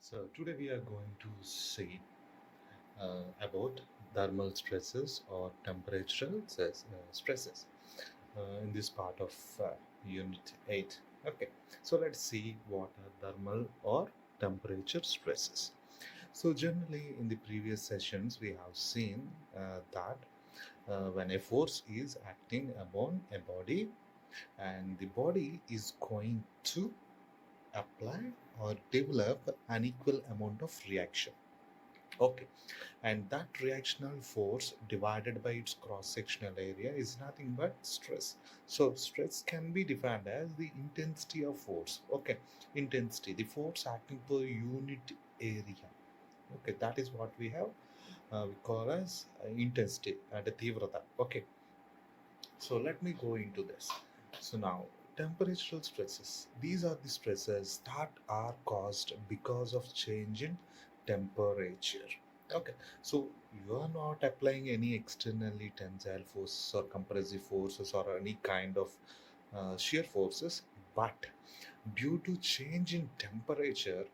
So today we are going to see about thermal stresses or temperatural stresses in this part of Unit 8. Okay, so let's see what are thermal or temperature stresses. So generally in the previous sessions we have seen that when a force is acting upon a body and the body is going to apply or develop an equal amount of reaction. Okay, and that reactional force divided by its cross-sectional area is nothing but stress. So stress can be defined as the intensity of force. Okay, intensity, the force acting per unit area. Okay, that is what we have. We call as intensity and tivrata. Okay, so let me go into this. So now, temperatural stresses. These are the stresses that are caused because of change in temperature. Okay, so you are not applying any externally tensile forces or compressive forces or any kind of shear forces, but due to change in temperature,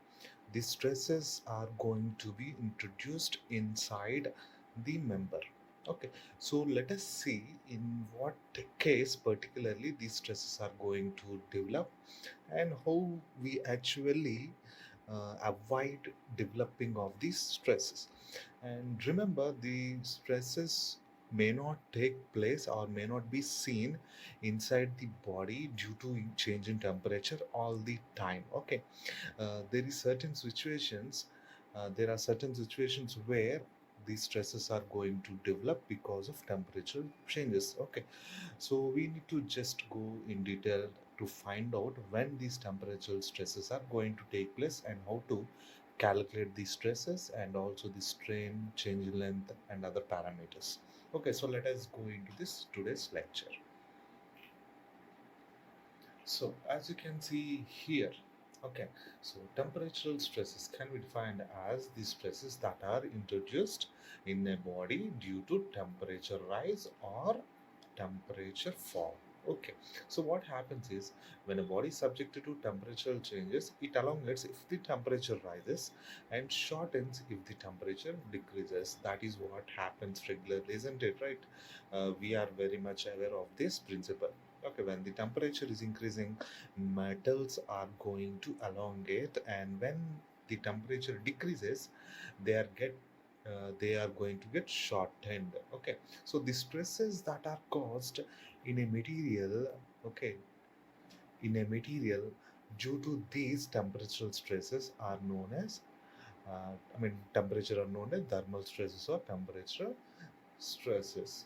the stresses are going to be introduced inside the member. Okay, so let us see in what case particularly these stresses are going to develop and how we actually avoid developing of these stresses. And remember, the stresses may not take place or may not be seen inside the body due to change in temperature all the time. Okay, there are certain situations where these stresses are going to develop because of temperature changes. Okay, so we need to just go in detail to find out when these temperatural stresses are going to take place and how to calculate these stresses and also the strain, change in length and other parameters. Okay, so let us go into this today's lecture. So as you can see here, okay, so temperatural stresses can be defined as the stresses that are introduced in a body due to temperature rise or temperature fall. Okay, so what happens is when a body is subjected to temperatural changes, it elongates if the temperature rises and shortens if the temperature decreases. That is what happens regularly, isn't it? Right? We are very much aware of this principle. Okay, when the temperature is increasing, metals are going to elongate, and when the temperature decreases, they are get they are going to get shortened. Okay, so the stresses that are caused in a material, okay, in a material due to these temperatural stresses are known as temperature are known as thermal stresses or temperature stresses.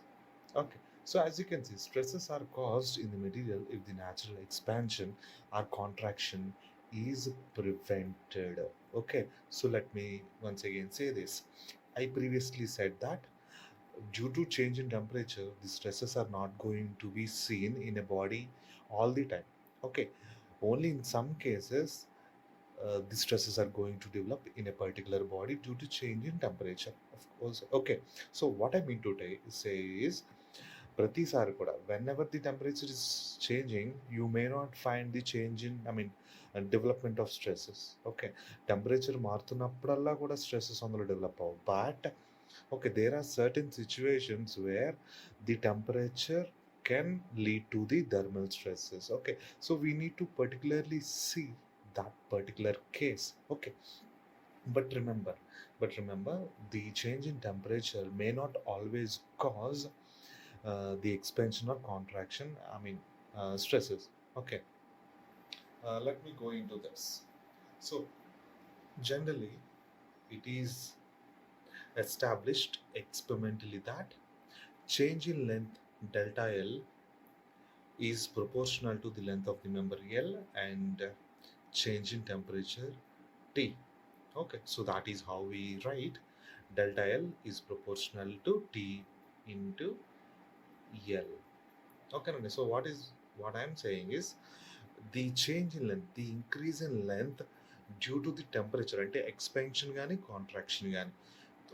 Okay, so as you can see, stresses are caused in the material if the natural expansion or contraction is prevented. Okay, so let me once again say this. I previously said that due to change in temperature, the stresses are not going to be seen in a body all the time. Okay, only in some cases the stresses are going to develop in a particular body due to change in temperature, of course. Okay, so what I mean to say is ప్రతిసారి కూడా whenever the temperature is changing, you may not find the change in development of stresses. Okay, temperature మారుతున్నప్పుడల్లా కూడా stresses అందులో develop అవ్వవు, but okay, there are certain situations where the temperature can lead to the thermal stresses. Okay, so we need to particularly see that particular case. Okay, but remember, the change in temperature may not always cause the expansion or contraction, stresses. Okay, let me go into this. So generally it is established experimentally that change in length delta L is proportional to the length of the member L and change in temperature T. Okay, so that is how we write delta L is proportional to T into L. Okay, so what I'm saying is the change in length, the increase in length due to the temperature అంటే expansion కానీ contraction కానీ.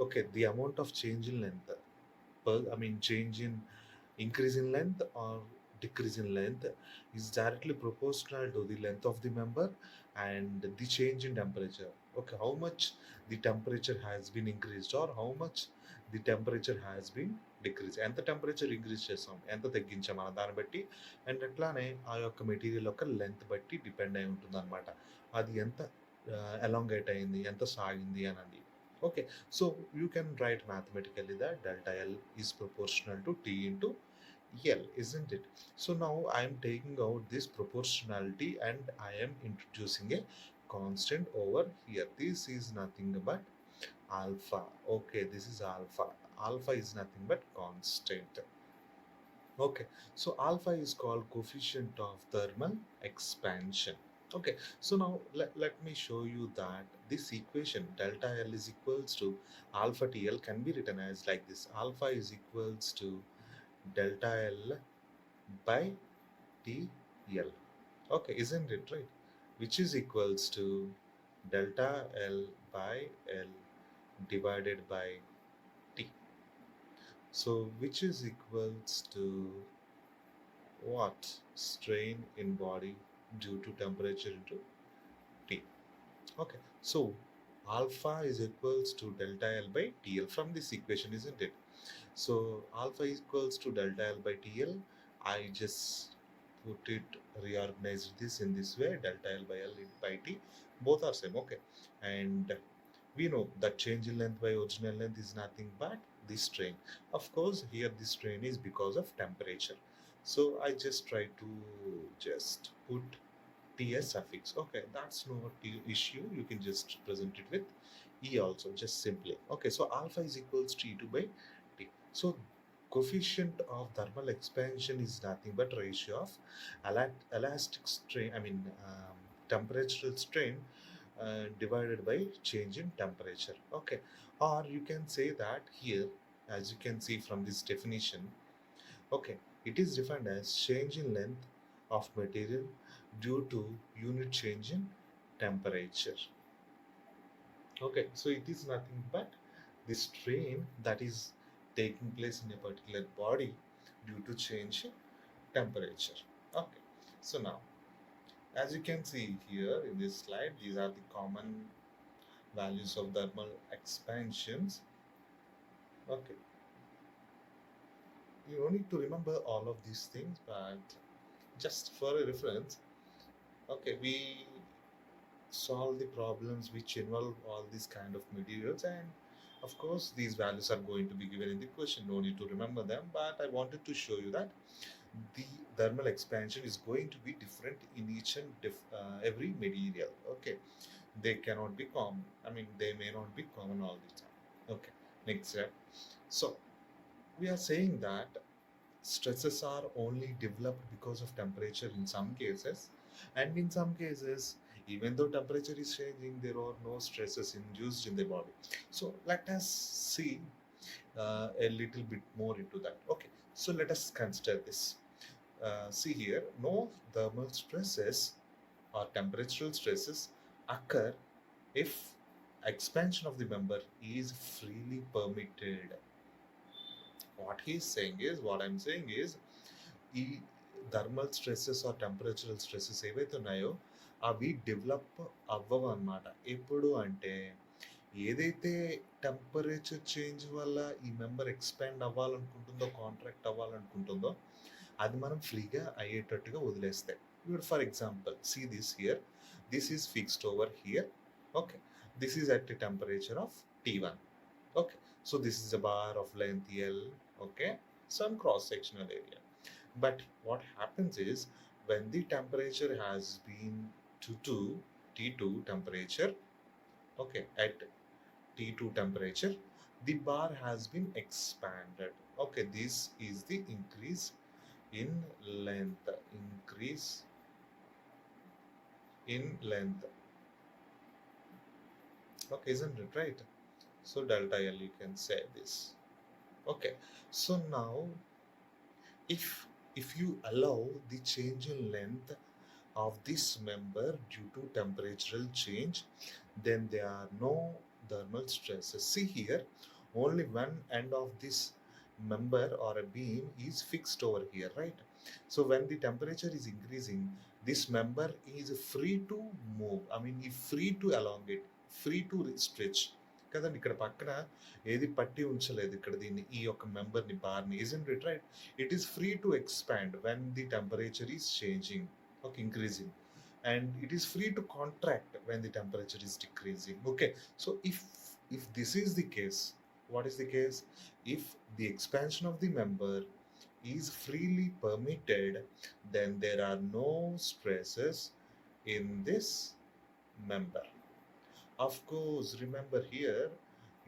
Okay, the amount of change in length, change in increase in length or decrease in length is directly proportional to the length of the member and the change in temperature. Okay, how much the temperature has been increased or how much the temperature has been decreased, ఎంత temperature increase చేసాం, ఎంత తగ్గించాం అన్న దాన్ని బట్టి and అట్లానే ఆ యొక్క material యొక్క లెంత్ బట్టి డిపెండ్ అయి ఉంటుంది అనమాట. అది ఎంత ఎలాంగేట్ అయింది, ఎంత సాగింది అనండి. Okay, so you can write mathematically that delta L is proportional to T into L, isn't it? So now I am taking out this proportionality and I am introducing a constant over here. This is nothing but alpha. Okay, this is alpha. Alpha is nothing but constant. Okay, so alpha is called coefficient of thermal expansion. Okay, so now let me show you that this equation delta L is equals to alpha TL can be written as like this. Alpha is equals to delta L by TL. Okay, isn't it right? Which is equals to delta L by L divided by T. So which is equals to what? Strain in body due to temperature into T. Okay, so alpha is equals to delta L by TL from this equation, isn't it? So alpha is equals to delta L by TL. I just put it, reorganized this in this way, delta L by L by T. Both are same, okay. And we know that change in length by original length is nothing but this strain. Of course, here this strain is because of temperature. So I just try to just put TS suffix. Okay, that's no issue. You can just present it with E also, just simply. Okay, so alpha is equals to E2 by T. So coefficient of thermal expansion is nothing but ratio of elastic strain, temperatural strain divided by change in temperature. Okay, or you can say that here, as you can see from this definition, okay, it is defined as change in length of material due to unit change in temperature. Okay, so it is nothing but the strain that is taking place in a particular body due to change in temperature. Okay, so now as you can see here in this slide, these are the common values of thermal expansions. Okay, you don't need to remember all of these things, but just for a reference, okay, we solve the problems which involve all these kind of materials, and of course these values are going to be given in the question. No need to remember them, but I wanted to show you that the thermal expansion is going to be different in each and every material. Okay, they cannot be common. They may not be common all the time. Okay, next step. So we are saying that stresses are only developed because of temperature in some cases, and in some cases, even though temperature is changing, there are no stresses induced in the body. So let us see a little bit more into that. Okay, so let us consider this. See here, no thermal stresses or temperatural stresses occur if expansion of the member is freely permitted. What I'm saying is, ఈ thermal stresses are టెంపరేచరల్ stresses ఏవైతే ఉన్నాయో అవి develop అవ్వవు అన్నమాట. ఎప్పుడు అంటే ఏదైతే temperature change వల్ల ఈ మెంబర్ ఎక్స్పాండ్ అవ్వాలనుకుంటుందో, కాంట్రాక్ట్ అవ్వాలనుకుంటుందో అది మనం ఫ్రీగా అయ్యేటట్టుగా వదిలేస్తే. ఇప్పుడు for example see this here, this is fixed over here. Okay, this is at the temperature of T1. Okay, so this is a bar of length L. Okay, some cross sectional area. But what happens is, when the temperature has been to T2 temperature, okay, at T2 temperature, the bar has been expanded. Okay, this is the increase in length. Increase in length. Okay, isn't it right? So delta L, you can say this. Okay, so now if you allow the change in length of this member due to temperatural change, then there are no thermal stresses. See here, only one end of this member or a beam is fixed over here, right? So when the temperature is increasing, this member is free to move. I mean, free to elongate, free to stretch. కదండి ఇక్కడ పక్కన ఏది పట్టి ఉంచలేదు ఇక్కడ దీన్ని ఈ యొక్క మెంబర్ని బార్ని isn't it right? It is free to expand when the temperature is changing, okay, increasing, and it is free to contract when the temperature is decreasing. Okay, so if this is the case, what is the case? If the expansion of the member is freely permitted, then there are no stresses in this member. Of course, remember here,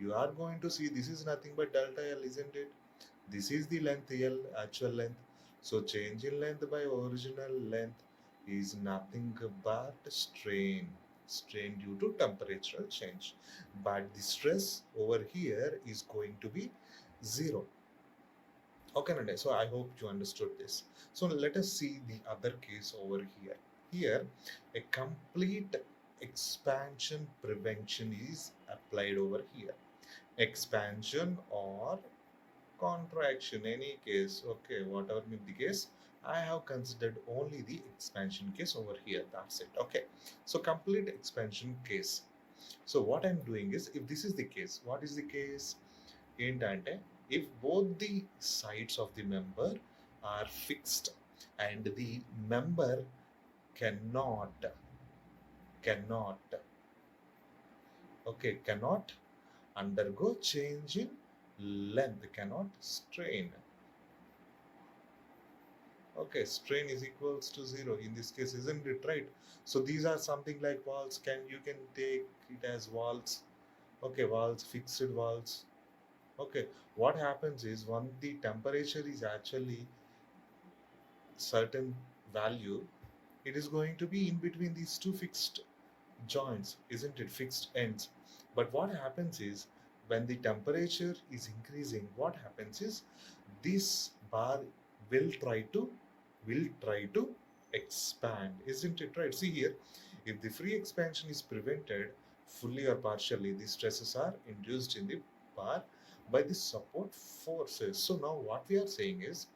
you are going to see this is nothing but delta L, isn't it? This is the length L, actual length. So change in length by original length is nothing but strain. Strain due to temperatural change. But the stress over here is going to be zero. Okay, Nande. So I hope you understood this. So let us see the other case over here. Here, a complete expansion prevention is applied over here. Expansion or contraction, any case. Okay, whatever may be the case, I have considered only the expansion case over here. That's it. Okay. So complete expansion case. So what I'm doing is, if this is the case, what is the case? ఏంటంటే if both the sides of the member are fixed and the member cannot cannot undergo change in length, cannot strain. Okay, strain is equals to zero in this case, isn't it right? So these are something like walls. You can take it as walls. Okay, walls, fixed walls. Okay, what happens is when the temperature is actually certain value, it is going to be in between these two fixed joints, isn't it? Fixed ends. But what happens is when the temperature is increasing, what happens is this bar will try to expand, isn't it right? See here, if the free expansion is prevented fully or partially, the stresses are induced in the bar by the support forces. So now what we are saying is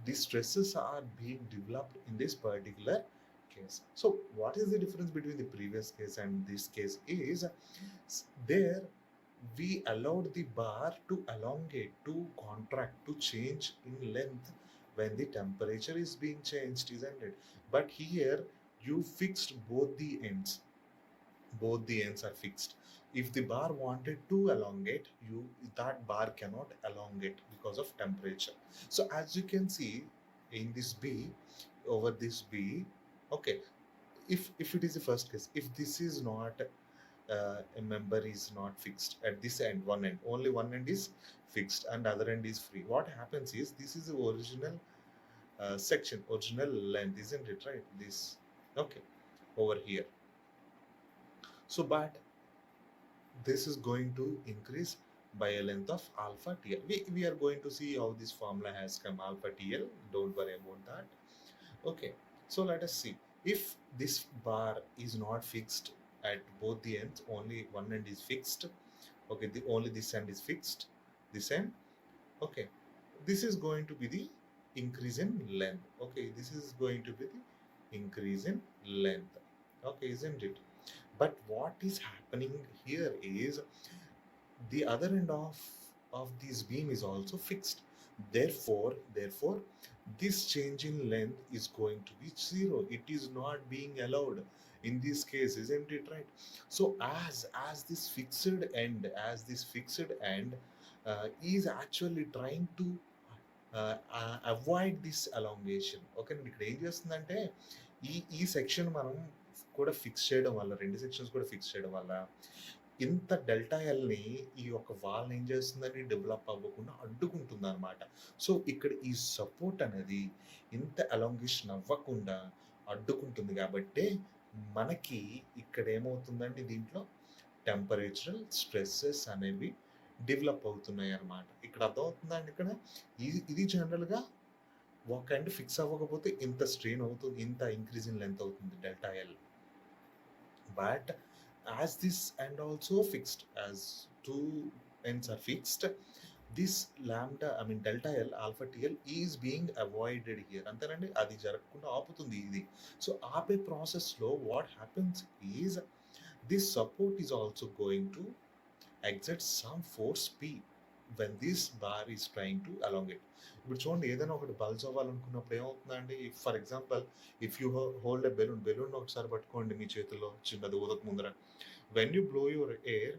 the stresses are being developed in this particular case. So what is the difference between the previous case and this case is there we allowed the bar to elongate, to contract, to change in length when the temperature is being changed, isn't it? But here you fixed both the ends. Both the ends are fixed. If the bar wanted to elongate, that bar cannot elongate because of temperature. So as you can see in this B, over this B, okay, if it is the first case, if this is not a member is not fixed at this end, one end, only one end is fixed and other end is free, what happens is this is the original section, original length, isn't it right? This, okay, over here. So but this is going to increase by a length of alpha TL. We are going to see how this formula has come, alpha TL. Don't worry about that. Okay, so let us see. If this bar is not fixed at both the ends, only one end is fixed. Okay, only this end is fixed. This end. Okay, this is going to be the increase in length. Okay, this is going to be the increase in length. Okay, isn't it? But what is happening here is the other end of this beam is also fixed. Therefore, this change in length is going to be zero. It is not being allowed in this case, isn't it right? So as this fixed end, is actually trying to avoid this elongation. Okay, ఇక్కడ ఏం చేస్తుందంటే ఈ section మనం కూడా fix చేయడం వల్ల, రెండు sections కూడా ఫిక్స్ చేయడం వల్ల ఇంత డెల్టా ఎల్ని ఈ యొక్క వాల్ని ఏం చేస్తుందని డెవలప్ అవ్వకుండా అడ్డుకుంటుంది అనమాట. సో ఇక్కడ ఈ సపోర్ట్ అనేది ఇంత ఎలాంగేషన్ అవ్వకుండా అడ్డుకుంటుంది కాబట్టి మనకి ఇక్కడ ఏమవుతుందంటే దీంట్లో టెంపరేచరల్ స్ట్రెస్సెస్ అనేవి డెవలప్ అవుతున్నాయి అన్నమాట. ఇక్కడ అర్థమవుతుందండి. ఇక్కడ ఇది జనరల్గా ఒక ఎండ్ ఫిక్స్ అవ్వకపోతే ఇంత స్ట్రెయిన్ అవుతుంది, ఇంత ఇంక్రీజ్ ఇన్ లెంత్ అవుతుంది delta L. But as this end also fixed, as two ends are fixed, this lambda I mean delta L alpha TL is being avoided here అంతేనండి. అది జరగకుండా ఆపుతుంది ఇది. సో ఆపే ప్రాసెస్లో what happens is this support is also going to exert some force P when this bar is trying to elongate. ఇప్పుడు చూడండి, ఏదైనా ఒకటి బల్జ్ అవ్వాలనుకున్నప్పుడు ఏమవుతుందండి, for example if you hold a balloon ఒకసారి పట్టుకోండి మీ చేతిలో చిన్నది ఊదక ముందర. When you blow your air,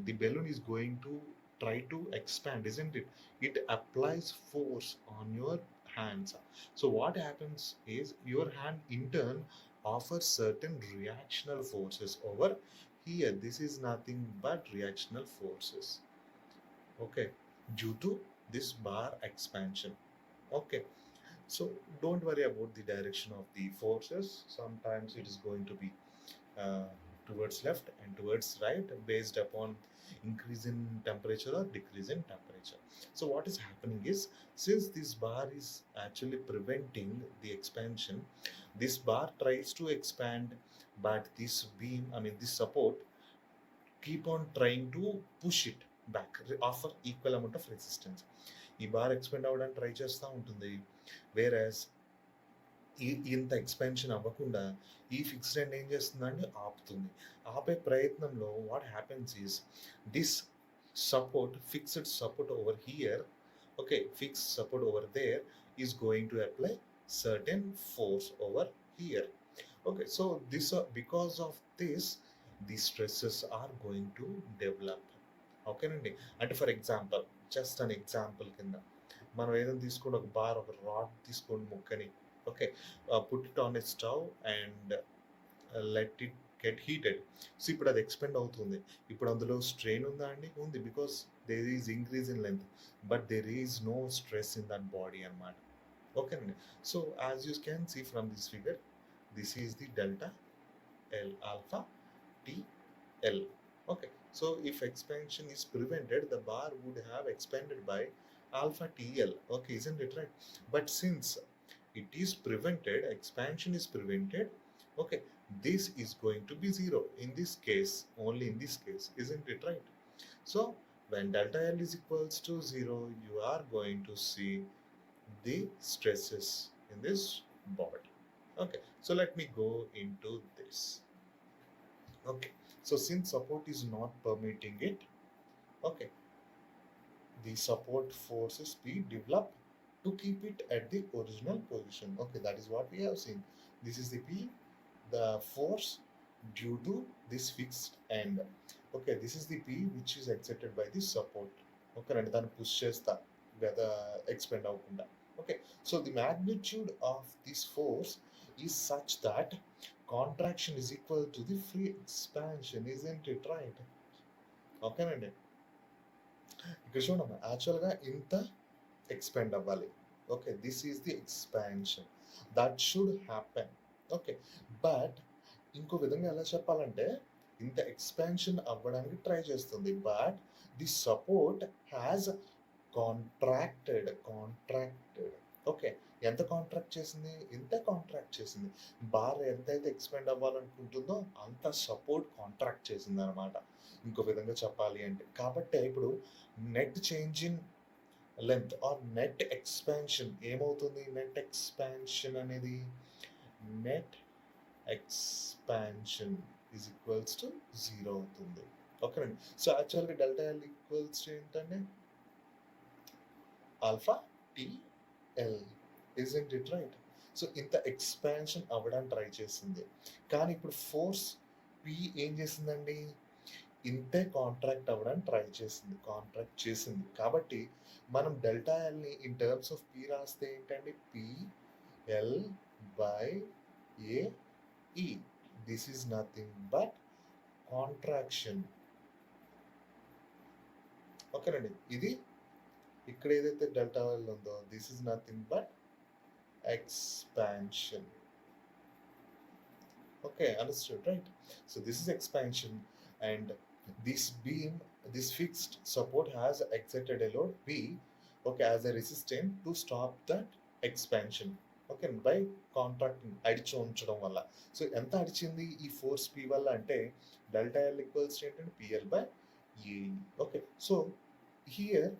the balloon is going to try to expand, isn't it? It applies force on your hands. So what happens is your hand in turn offers certain reactional forces over here. This is nothing but reactional forces, okay, due to this bar expansion. Okay, so don't worry about the direction of the forces. Sometimes it is going to be uh, towards left and towards right based upon increase in temperature or decrease in temperature. So what is happening is, since this bar is actually preventing the expansion, this bar tries to expand, but this beam, I mean this support, keep on trying to push it back, offer equal amount of resistance. ఈ bar expand అవ్వడానికి try చేస్తూ ఉంటుంది, వేరస్ ఇంత expansion అవ్వకుండా ఈ fixed end ఏం చేస్తుందండి, ఆపుతుంది. ఆపే ప్రయత్నంలో what happens is this support, fixed support over here, okay, fixed support over there is going to apply certain force over here. Okay, so this because of this the stresses are going to develop. ఓకేనండి. అంటే for example, just an example కింద మనం ఏదైనా తీసుకోండి, ఒక bar, ఒక rod తీసుకోండి, ముక్కని, okay, put it on a stove and let it get heated. So ఇప్పుడు అది ఎక్స్పెండ్ అవుతుంది. ఇప్పుడు అందులో స్ట్రెయిన్ ఉందా అండి? ఉంది, because there is increase in length, but there is no stress in that body అనమాట. ఓకేనండి. So as you can see from this figure, this is the delta L alpha T L. Okay, so if expansion is prevented, the bar would have expanded by alpha TL. Okay, isn't it right? But since it is prevented, expansion is prevented, okay, this is going to be zero in this case, only in this case, isn't it right? So when delta L is equals to zero, you are going to see the stresses in this body. Okay, so let me go into this. Okay, so since support is not permitting it, okay, the support forces be developed to keep it at the original position. Okay, that is what we have seen. This is the P, the force due to this fixed end. Okay, this is the P which is exerted by the support. Okay, and then push chesta whether expand avukunda. Okay, so the magnitude of this force is such that contraction is equal to the free expansion, isn't it right? ఓకేనండి. ఇక్కడ చూడమ్మా, యాక్చువల్గా ఇంత expand అవ్వాలి. Okay, this is the expansion that should happen. Okay, but ఇంకో విధంగా ఎలా చెప్పాలంటే, ఇంత ఎక్స్పాన్షన్ అవ్వడానికి ట్రై చేస్తుంది, but the support has contracted. Okay, ఎంత కాంట్రాక్ట్ చేసింది? ఇంత కాంట్రాక్ట్ చేసింది. బార్ ఎంతైతే ఎక్స్పెండ్ అవ్వాలనుకుంటుందో అంత సపోర్ట్ కాంట్రాక్ట్ చేసింది అనమాట, ఇంకో విధంగా చెప్పాలి అంటే. కాబట్టి ఇప్పుడు net change in length or net expansion ఏమవుతుంది? నెట్ ఎక్స్పాన్షన్ అనేది, net expansion is equals to zero అవుతుంది. ఓకేనండి. సో యాక్చువల్గా డెల్టా ఎల్ ఈక్వల్స్ టు ఏంటంటే alpha T L, isn't it right? So ఇంత ఎక్స్పాన్షన్ అవ్వడానికి ట్రై చేసింది, కానీ ఇప్పుడు ఫోర్స్ పి ఏం చేసిందండి? ఇంతే కాంట్రాక్ట్ అవ్వడానికి ట్రై చేసింది. కాబట్టి మనం డెల్టా ఎల్ని ఇన్ టర్మ్స్ ఆఫ్ పి రాస్తే ఏంటండి? PL by AE. This is nothing but contraction. ఓకేనండి. ఇది ఇక్కడ ఏదైతే డెల్టా ఎల్ ఉందో, this is nothing but expansion. Okay, understood, right? So this is expansion, and this beam, this fixed support has exerted a load P, okay, as a resistance to stop that expansion. Okay, by contracting, అడిచి ఉంచడం వల్ల. So ఎంత అడిచింది ఈ force P వల్ల అంటే, delta L equals ఏంటంటే PL by A. Okay, so here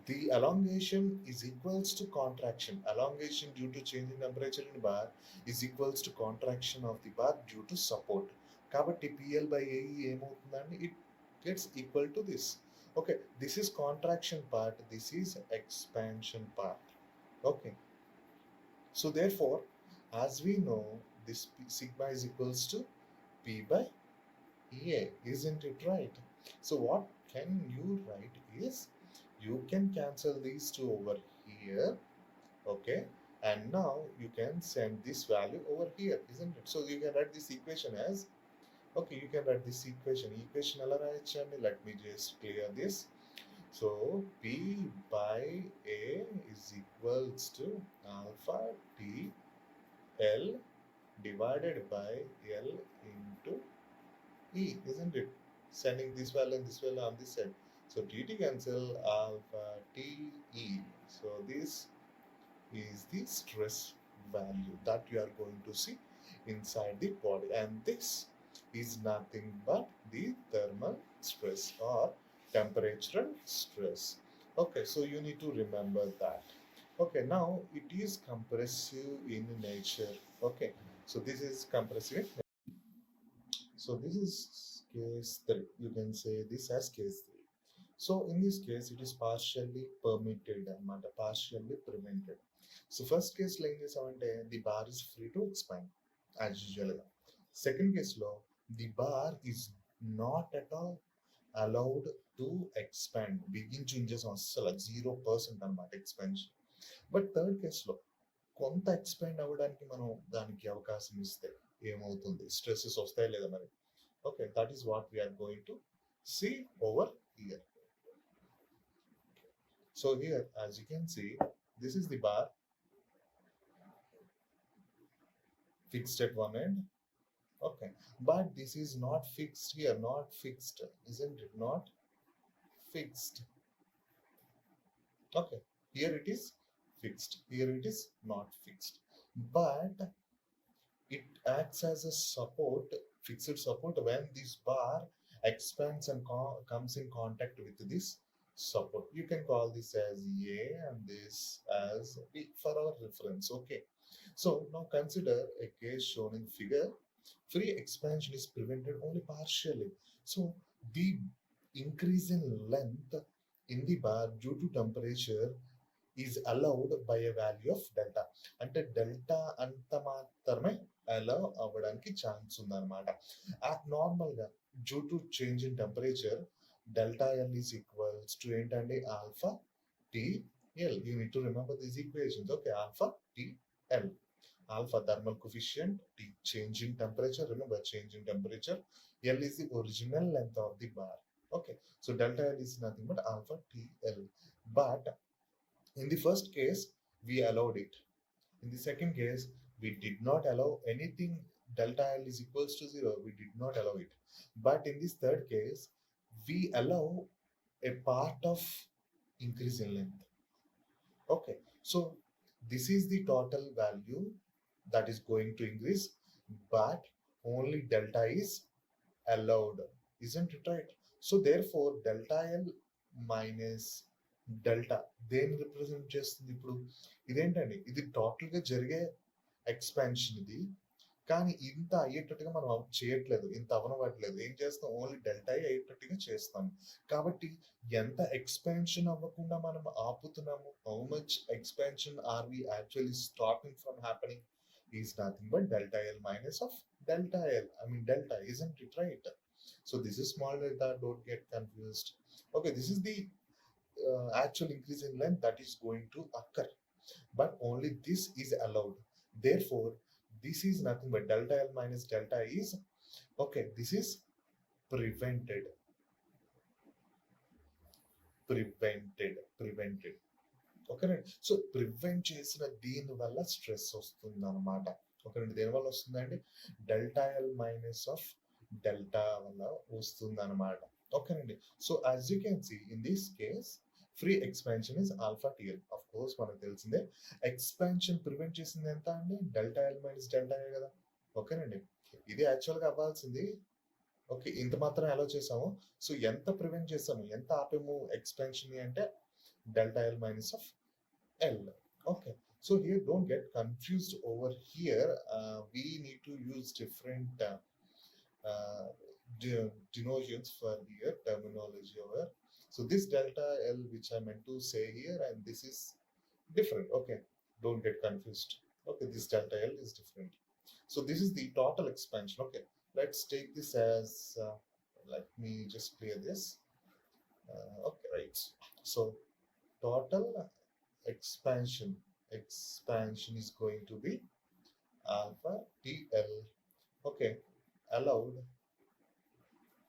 the elongation is equals to contraction. Elongation due to change in temperature in bar is equals to contraction of the bar due to support. కాబట్టి PL by AE ఏమవుతుందండి? It gets equal to this. Okay, this is contraction part, this is expansion part. Okay, so therefore, as we know, this sigma is equals to P by EA, isn't it right? So what can you write is, you can cancel these two over here, okay, and now you can send this value over here, isn't it? So you can write this equation as, okay, you can write this equation ఎలా రాయొచ్చండి? Let me just clear this. So P by A is equals to alpha T L divided by L into E, isn't it? Sending this value and this value on this side. So dt cancel alpha T E. So this is the stress value that you are going to see inside the body, and this is nothing but the thermal stress or temperatural stress. Okay, so you need to remember that. Okay, now it is compressive in nature. Okay, so this is compressive. So this is case 3. You can say this as case 3. So in this case, it is partially permitted and partially prevented. So first case లో ఏం చేసామంటే the bar is free to expand as usual గా. Second case లో the bar is not at all allowed to expand. బిగించుంచేసాం అస్సలు 0% అన్నమాట expansion. But third కేసులో కొంత expand అవ్వడానికి మనం దానికి అవకాశం ఇస్తే ఏమవుతుంది, స్ట్రెస్సెస్ వస్తాయి లేదా మరి? Okay, that is what we are going to see over here. So here, as you can see, this is the bar fixed at one end. Okay, but this is not fixed here, not fixed, isn't it? Not fixed. Okay, here it is fixed, here it is not fixed, but it acts as a support, fixed support, when this bar expands and comes in contact with this support. You can call this as A and this as B for our reference. Okay, so now consider a case shown in figure. Free expansion is prevented only partially. So the increase in length in the bar due to temperature is allowed by a value of delta. అంటే delta అంత మాత్రమే allow అవ్వడానికి chance ఉందన్నమాట. నార్మల్గా due to change in temperature delta L is equals to ఏంటండి? Alpha T L. You need to remember these equations. Okay, alpha T L. Alpha thermal coefficient, T change in temperature, remember change in temperature, L is the original length of the bar. Okay, so delta L is nothing but alpha TL. But in the first case, we allowed it. In the second case, we did not allow anything. Delta L is equals to 0. We did not allow it. But in this third case, we allow a part of increase in length. Okay, so this is the total value that is going to increase, but only delta is allowed, isn't it right? So therefore delta L minus delta దేన్ని represent చేస్తుంది? ఇప్పుడు ఇదేంటండి, ఇది total గా జరిగే expansion ఇది, కానీ ఇంత అయ్యేటట్టుగా మనం చేయట్లేదు, ఇంత అవనవట్లేదు. ఏం చేస్తాం? ఓన్లీ డెల్టా అయ్యేటట్టుగా చేస్తాం. కాబట్టి ఎంత ఎక్స్పాన్షన్ అవ్వకుండా మనం ఆపుతున్నాము? How much expansion are we actually stopping from happening is nothing but delta L minus of delta L. I mean delta, isn't it right? So this is small delta, don't get confused. Okay, this is the actual increase in length that is going to occur, but only this is allowed. Therefore this is nothing but delta L minus delta is, okay, this is prevented. ఓకేనండి. So prevent చేసిన దీని వల్ల stress వస్తుంది అనమాట. ఓకేనండి, దేని వల్ల వస్తుందండి? Delta L minus of delta వల్ల వస్తుంది అనమాట. ఓకేనండి, so as you can see in this case free expansion is alpha TL. Of course మనకు తెలిసిందే. ఎక్స్పాన్షన్ ప్రివెంట్ చేసింది ఎంత అండి? డెల్టా ఎల్ మైనస్ డెల్టా కదా. ఓకేనండి, ఇది యాక్చువల్గా అవ్వాల్సింది. ఓకే, ఇంత మాత్రం ఎలా చేసాము? సో ఎంత ప్రివెంట్ చేసాము, ఎంత ఆపాము ఎక్స్పాన్షన్ అంటే delta L minus of L. Okay, so here don't get confused over here. We need to use different uh, denotions for here, terminology over. So this delta L which I meant to say here, and this is different. Okay, don't get confused. Okay, this delta L is different. So this is the total expansion. Okay, let's take this as let me just clear this. Okay, right. So total expansion is going to be alpha TL. Okay, allowed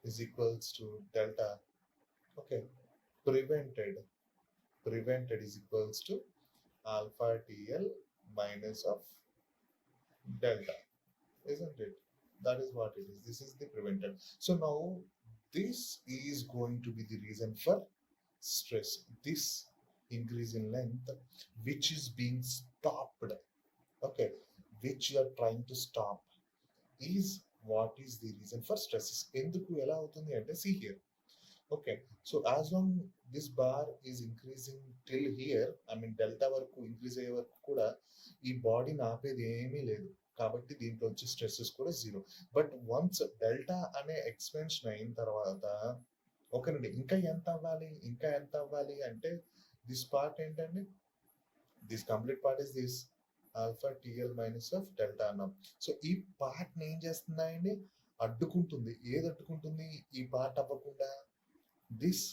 is equals to delta. Okay, prevented is equals to alpha TL minus of delta, isn't it? That is what it is. This is the prevented. So now this is going to be the reason for stress. This increase in length, which is being stopped, okay, which you are trying to stop, is what is the reason for stresses. ఎందుకు ఎలా అవుతుంది అంటే see here. Okay, so as long this bar is increasing till here, I mean delta వరకు increase అయ్యే వరకు కూడా ఈ బాడీని ఆపేది ఏమీ లేదు. కాబట్టి దీంట్లో వచ్చే స్ట్రెస్సెస్ కూడా జీరో. బట్ వన్స్ డెల్టా అనే ఎక్స్పెన్షన్ అయిన తర్వాత ఓకేనండి, ఇంకా ఎంత అవ్వాలి అంటే దిస్ పార్ట్ ఏంటండి, this complete part is this alpha TL minus of delta అన్నాం. సో ఈ పార్ట్ ని ఏం చేస్తున్నాయండి, అడ్డుకుంటుంది. ఏది అడ్డుకుంటుంది ఈ పార్ట్ అవ్వకుండా? This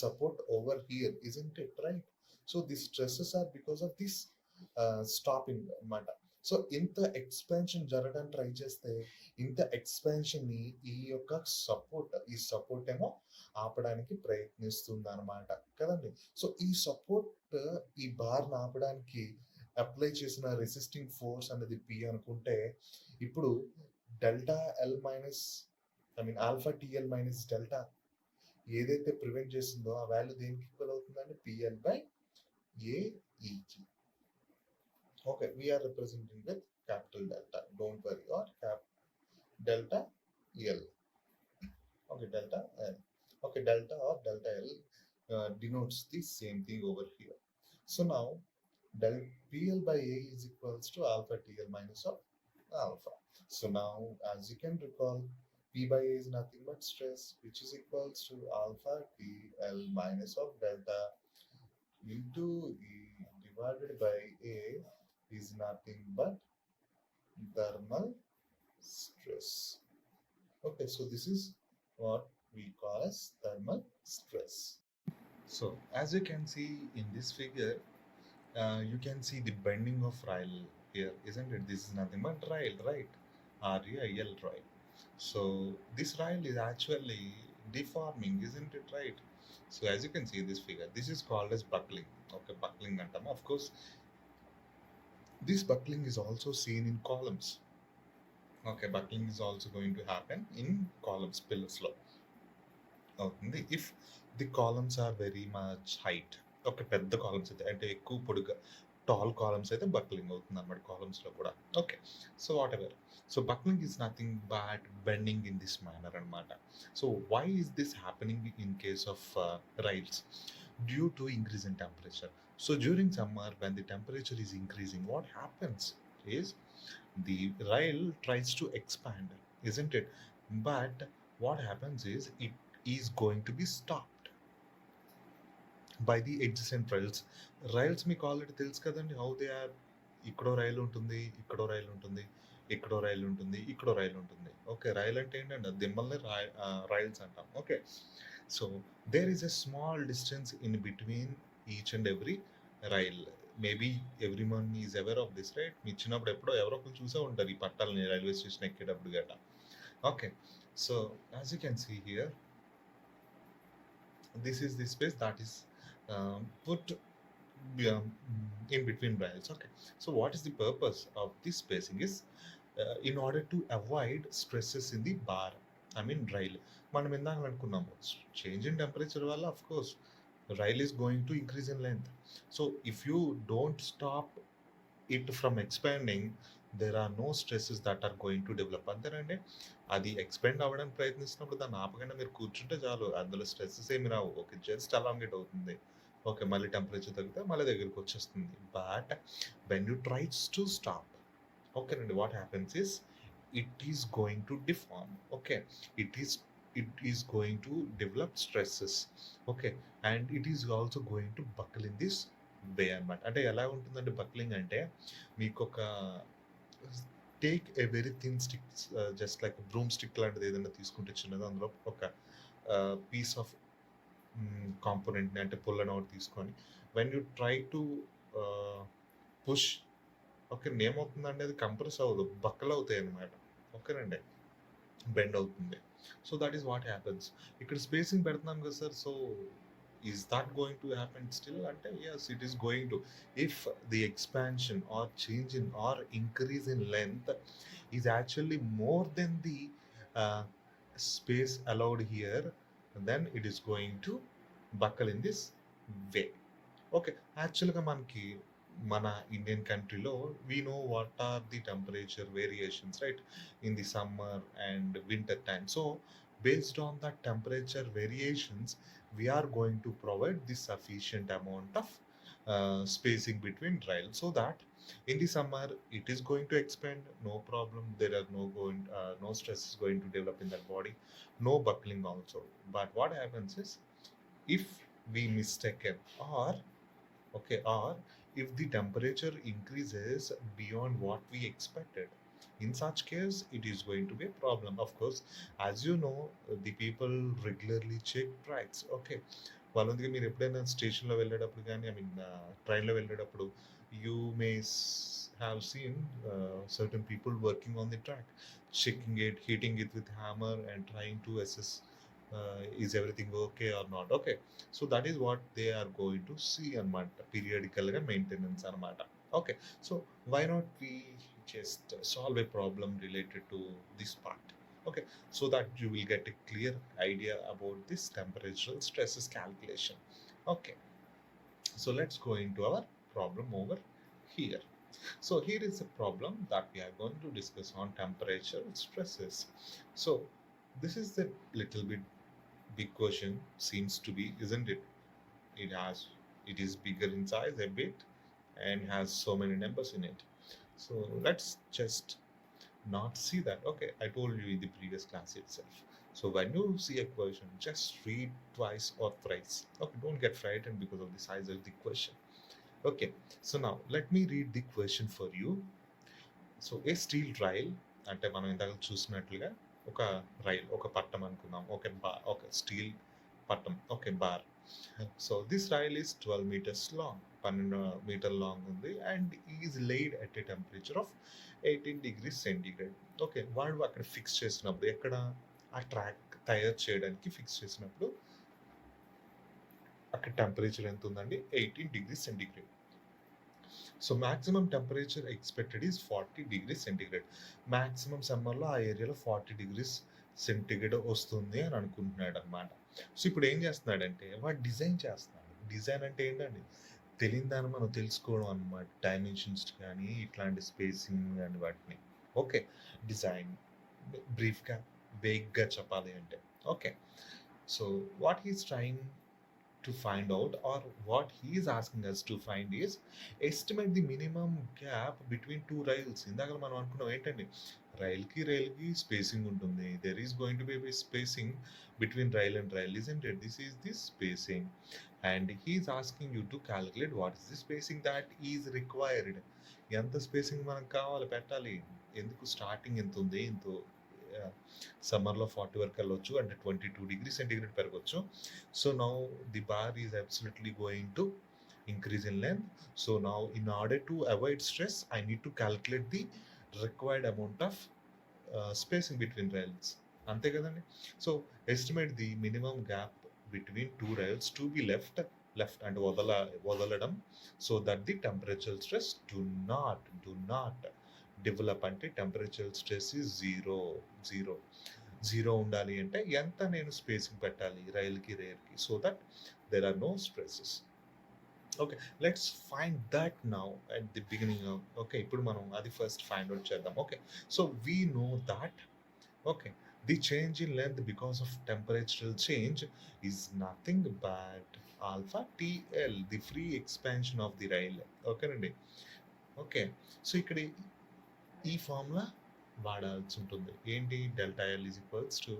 support over here, isn't it right? So these stresses are because of this stopping matter. So ఇంత ఎక్స్పాన్షన్ జరగడానికి ట్రై చేస్తే ఇంత ఎక్స్పాన్షన్ ని ఈ యొక్క సపోర్ట్ ఏమో ఆపడానికి ప్రయత్నిస్తుంది అనమాట కదండి. సో ఈ సపోర్ట్ ఈ బార్ ఆపడానికి అప్లై చేసిన రెసిస్టింగ్ ఫోర్స్ అనేది పి అనుకుంటే, ఇప్పుడు delta L minus I mean alpha TL minus delta ఏదైతే ప్రివెంట్ చేస్తుందో ఆ వాల్యూ దేనికి ఈక్వల్ అవుతుందంటే పిఎల్ బై ఏఈకి. Okay, we are representing with capital delta, don't worry, or delta L. Okay, delta L. Okay, delta or delta L denotes the same thing over here. So now del PL by A is equals to alpha TL minus of alpha. So now as you can recall, P by A is nothing but stress, which is equals to alpha TL minus of delta into E divided by A is nothing but thermal stress. Okay, so this is what we call as thermal stress. So as you can see in this figure, you can see the bending of rail here, isn't it? This is nothing but rail, right? REIL rail. So this rail is actually deforming, isn't it, right? So as you can see in this figure, this is called as buckling. Okay, buckling antam. Of course, this buckling is also seen in columns. Okay, buckling is also going to happen in columns, pillars లో అవుతుంది. If the columns are very much height, ఒక పెద్ద columns అయితే అంటే ఎక్కువ పొడుగా tall columns అయితే buckling అవుతుంది అనమాట కాలమ్స్లో కూడా. Okay, so whatever. So buckling is nothing but bending in this manner అనమాట. So why is this happening in case of rails? Due to increase in temperature. So during summer, when the temperature is increasing, what happens is the rail tries to expand, isn't it? But what happens is it is going to be stopped by the adjacent rails. Rails మీకు already తెలుసు కదండి, how they are. ఇక్కడో రైలు ఉంటుంది, ఇక్కడో రైలు ఉంటుంది, ఇక్కడో రైలు ఉంటుంది, ఇక్కడో రైలు ఉంటుంది. ఓకే, రైలు అంటే ఏంటంటే దిమ్మల్ని రైల్స్ అంటాం. Okay, so there is a small distance in between each and every rail. Maybe everyone is aware of this, right? మీ చిన్నప్పుడు ఎప్పుడో ఎవరో ఒకరు చూసే ఉంటారు ఈ పట్టాలని రైల్వే స్టేషన్ ఎక్కేటప్పుడు గట్రా. Okay, so as you can see here, this is the space that is put in between rails. Okay, so what is the purpose of this spacing is in order to avoid stresses in the bar, I mean rail. మనం ఇందాక అనుకున్నాము change in temperature వల్ల of course rail is going to increase in length. So if you don't stop it from expanding, there are no stresses that are going to develop. అంతేనండి, అది expand అవ్వడానికి ప్రయత్నిస్తున్నప్పుడు దాన్ని ఆపకుండా మీరు కూర్చుంటే చాలు, అందులో స్ట్రెస్సెస్ ఏమి రావు. ఓకే, జస్ట్ అలాంగేట్ అవుతుంది ఓకే. మళ్ళీ టెంపరేచర్ తగ్గితే మళ్ళీ దగ్గరికొచ్చేస్తుంది. But when you tries to stop, ఓకేనండి, what happens is it is going to deform. Okay. It is it is going to develop stresses. Okay. And it is also going to buckle in this way అనమాట. అంటే ఎలా ఉంటుందంటే buckling అంటే మీకొక take a very thin stick, just like broom stick లాంటిది ఏదైనా తీసుకుంటే చిన్నది, అందులో ఒక పీస్ ఆఫ్ కాంపోనెంట్ని అంటే పుల్లని ఒకటి తీసుకొని when you try to push, okay, ఏమవుతుందండి, అది కంప్రెస్ అవ్వదు, బక్కలు అవుతాయి అనమాట. ఓకేనండి, బెండ్ అవుతుంది. So that is what happens. ఇక్కడ స్పేసింగ్ పెడుతున్నాం కదా sir, so is that going to happen still ante? Yes, it is going to. If the expansion or change in or increase in length is actually more than the uh, space allowed here, then it is going to buckle in this way. Okay. యాక్చువల్‌గా మనకి మన Indian కంట్రీలో we know what are the temperature variations, right? In the summer and winter time. So based on the temperature variations, we are going to provide the sufficient amount of spacing between rails, so that in the summer it is going to expand, no problem, there are no stress is going to develop in that body, no buckling also. But what happens is, if we mistaken, or okay, or if the temperature increases beyond what we expected, in such case it is going to be a problem. Of course, as you know, the people regularly check tracks. Okay. వాళ్ళందుకే మీరు ఎప్పుడైనా స్టేషన్లో వెళ్ళేటప్పుడు కానీ, I mean ట్రైన్లో వెళ్ళేటప్పుడు, you may have seen certain people working on the track, checking it, hitting it with hammer and trying to assess is everything okay or not. Okay. So that is what they are going to see అనమాట, పీరియాడికల్గా maintenance అనమాట. Okay. So why not we just solve a problem related to this part? Okay. So that you will get a clear idea about this temperatural stresses calculation. Okay. So let's go into our problem over here. So here is a problem that we are going to discuss on temperature stresses. So this is the little bit big question, seems to be, isn't it? It is bigger in size a bit and has so many numbers in it. So let's just not see that. Okay, I told you in the previous class itself. So when you see a question, just read twice or thrice. Okay, don't get frightened because of the size of the question. Okay, so now let me read the question for you. So A steel rail, అంటే మనం ఇందాక చూసినట్లుగా ఒక rail, ఒక పట్టం అనుకుందాం, ఒక steel పట్టం, okay, bar. So this rail is 12 meters long, 12 meter long ఉంది, and is laid at a temperature of 18 degrees centigrade. Okay, వాడు అక్కడ ఫిక్స్ చేసినప్పుడు, ఎక్కడ, ఆ ట్రాక్ తయారు చేయడానికి ఫిక్స్ చేసినప్పుడు అక్కడ టెంపరేచర్ ఎంత ఉందండి, 18 degrees centigrade. So maximum temperature expected is 40 degrees centigrade. Maximum సమ్మర్లో ఆ ఏరియాలో 40 degrees సెంటీగ్రేడ్ వస్తుంది అని అనుకుంటున్నాడు అనమాట. సో ఇప్పుడు ఏం చేస్తున్నాడంటే, వాడు డిజైన్ చేస్తున్నాడు. డిజైన్ అంటే ఏంటండి, తెలియని దాన్ని మనం తెలుసుకోవడం అనమాట, డైమెన్షన్స్ కానీ ఇట్లాంటి స్పేసింగ్ కానీ వాటిని. ఓకే, డిజైన్ బ్రీఫ్గా వేగ్గా చెప్పాలి అంటే. Okay. So what he's trying to find out, or what he is asking us to find is, estimate the minimum gap between two rails. ఇందాక మనం అనుకున్నాం ఏంటండి, రైల్కి స్పేసింగ్ ఉంటుంది, there is going to be spacing between rail and rail, isn't it? This is the spacing, and he is asking you to calculate what is the spacing that is required. ఎంత spacing మనకు కావాలి, పెట్టాలి, ఎందుకు, starting ఎంత ఉంది, ఇంత సమ్మర్లో 40 వరకు వెళ్ళొచ్చు, అంటే 22 degrees సెంటీగ్రేడ్ పెరగచ్చు. So now the bar is absolutely going to increase in length. So now in order to avoid stress, I need to calculate the required amount of spacing between rails. అంతే కదండి. So estimate the minimum gap between two rails to be left అంటే వదలడం, so that the temperature stress do not develop. అంటే temperature stress is zero ఉండాలి అంటే ఎంత నేను spacing పెట్టాలి రైల్కి రేర్కి, so that there are no stresses. Okay, let's find that now at the beginning. Okay, ఇప్పుడు మనం అది ఫస్ట్ ఫైండ్ అవుట్ చేద్దాం. Okay, so we know that, okay, The change in length because of temperatural change is nothing but alpha TL, the free expansion of the rail. ఓకేనండి. Okay. So ఇక్కడ ఈ formula వాడాల్సి ఉంటుంది. ఏంటి? Delta L is equals to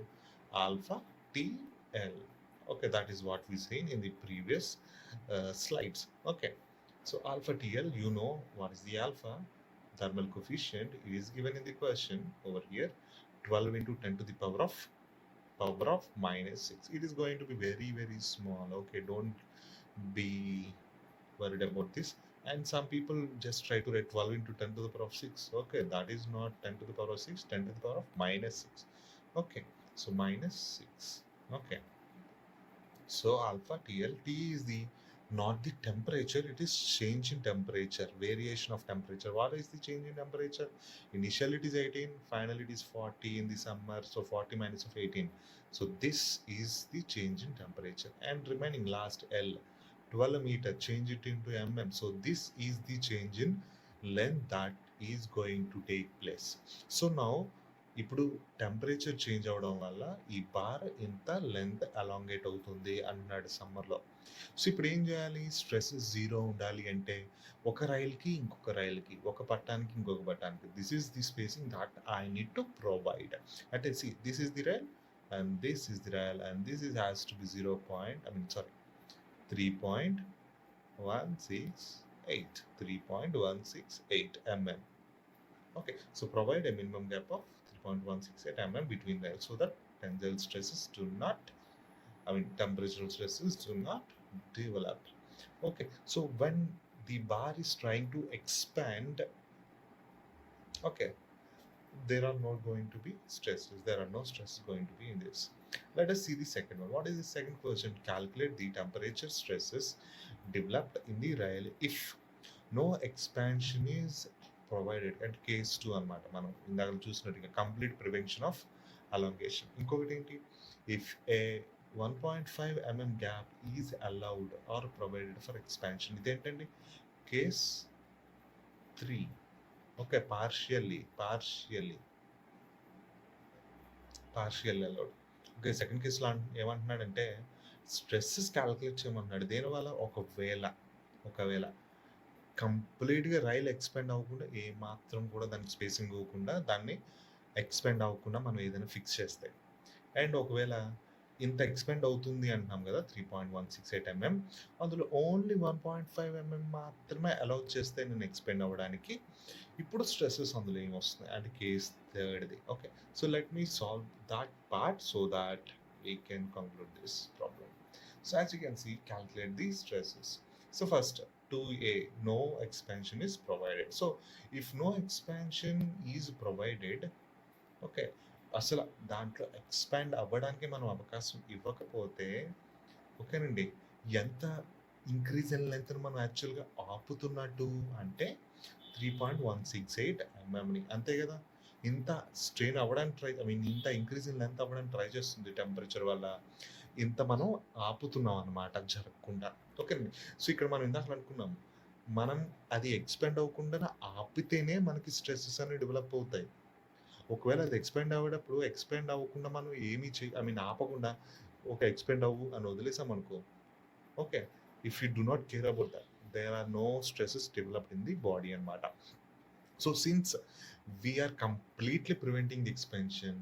alpha TL. Okay, that is what we seen in the previous slides. Okay, so alpha TL, you know what is the alpha thermal coefficient. It is given in the question over here, 12 into 10 to the power of minus 6. It is going to be very very small. Okay, don't be worried about this. And some people just try to write 12 into 10 to the power of 6. Okay, that is not 10 to the power of 6, 10 to the power of minus 6. Okay, so minus 6. Okay, so alpha TL, T is the not the temperature, it is change in temperature, variation of temperature. What is the change in temperature? Initially it is 18, finally it is 40 in the summer, so 40 minus of 18. So this is the change in temperature. And remaining last L, 12 meter, change it into mm. So this is the change in length that is going to take place. So now ఇప్పుడు temperature change అవ్వడం వల్ల ఈ bar ఇంత length అలాంగేట్ అవుతుంది అన్నాడు సమ్మర్లో. So ఇప్పుడు ఏం చేయాలి? స్ట్రెస్ జీరో ఉండాలి అంటే ఒక రైల్కి ఇంకొక రైల్కి, ఒక పట్టానికి ఇంకొక పట్టానికి, this is the spacing that I need to provide. అంటే see, this is the rail and this is the rail and this is has to be 3.168 3.168 mm. Okay, so provide a minimum gap of 3.168 mm between them so that tensile stresses do not, temperatural stresses do not develop. Okay, so when the bar is trying to expand, okay, there are not going to be stresses. There are no stresses going to be in this. Let us see the second one. What is the second question? Calculate the temperature stresses developed in the rail if no expansion is provided. And case 2 అనమాట. మనం ఇందాక చూసినట్టుగా complete prevention of elongation. ఇంకొకటి ఏంటి? If a 1.5 mm gap is allowed or provided for expansion. ఇదేంటండి? Case 3. Okay, partially allowed. Okay, second కేసులో ఏమంటున్నాడంటే stresses calculate చేయమన్నాడు. దేనివల్ల? ఒకవేళ కంప్లీట్గా రైలు ఎక్స్పెండ్ అవ్వకుండా, ఏమాత్రం కూడా దానికి స్పేసింగ్ ఇవ్వకుండా, దాన్ని ఎక్స్పెండ్ అవ్వకుండా మనం ఏదైనా ఫిక్స్ చేస్తే, అండ్ ఒకవేళ ఇంత ఎక్స్పెండ్ అవుతుంది అంటున్నాం కదా 3.168 mm, అందులో ఓన్లీ 1.5 mm మాత్రమే అలౌ చేస్తే నేను ఎక్స్పెండ్ అవ్వడానికి, ఇప్పుడు స్ట్రెస్సెస్ అందులో ఏమి వస్తున్నాయి అంటే కేస్ 3ది. Okay, so let me solve that part so that we can conclude this problem. So as you can see, calculate the stresses. So first, 2a, no expansion is provided. So if no expansion is provided, okay, అసలు దాంట్లో expand అవ్వడానికి మనం అవకాశం ఇవ్వకపోతే, ఓకేనండి, ఎంత increase in length మనం యాక్చువల్గా ఆపుతున్నట్టు అంటే 3.168 mmని, అంతే కదా. ఇంత స్ట్రెయిన్ అవ్వడానికి ఇంత ఇంక్రీజ్ ఇన్ లెంత్ అవ్వడానికి ట్రై చేస్తుంది టెంపరేచర్ వల్ల, ఇంత మనం ఆపుతున్నాం అన్నమాట జరగకుండా. ఓకేనండి. సో ఇక్కడ మనం ఇందాక అనుకున్నాం, మనం అది ఎక్స్పెండ్ అవ్వకుండా ఆపితేనే మనకి స్ట్రెస్సెస్ అనేవి డెవలప్ అవుతాయి. ఒకవేళ అది ఎక్స్పెండ్ అవ్వకుండా మనం ఏమీ ఆపకుండా ఒక ఎక్స్పెండ్ అవ్వు అని వదిలేసాం అనుకో, okay, if you do not care about that, there are no stresses developed in the body అనమాట. So since we are completely preventing the expansion,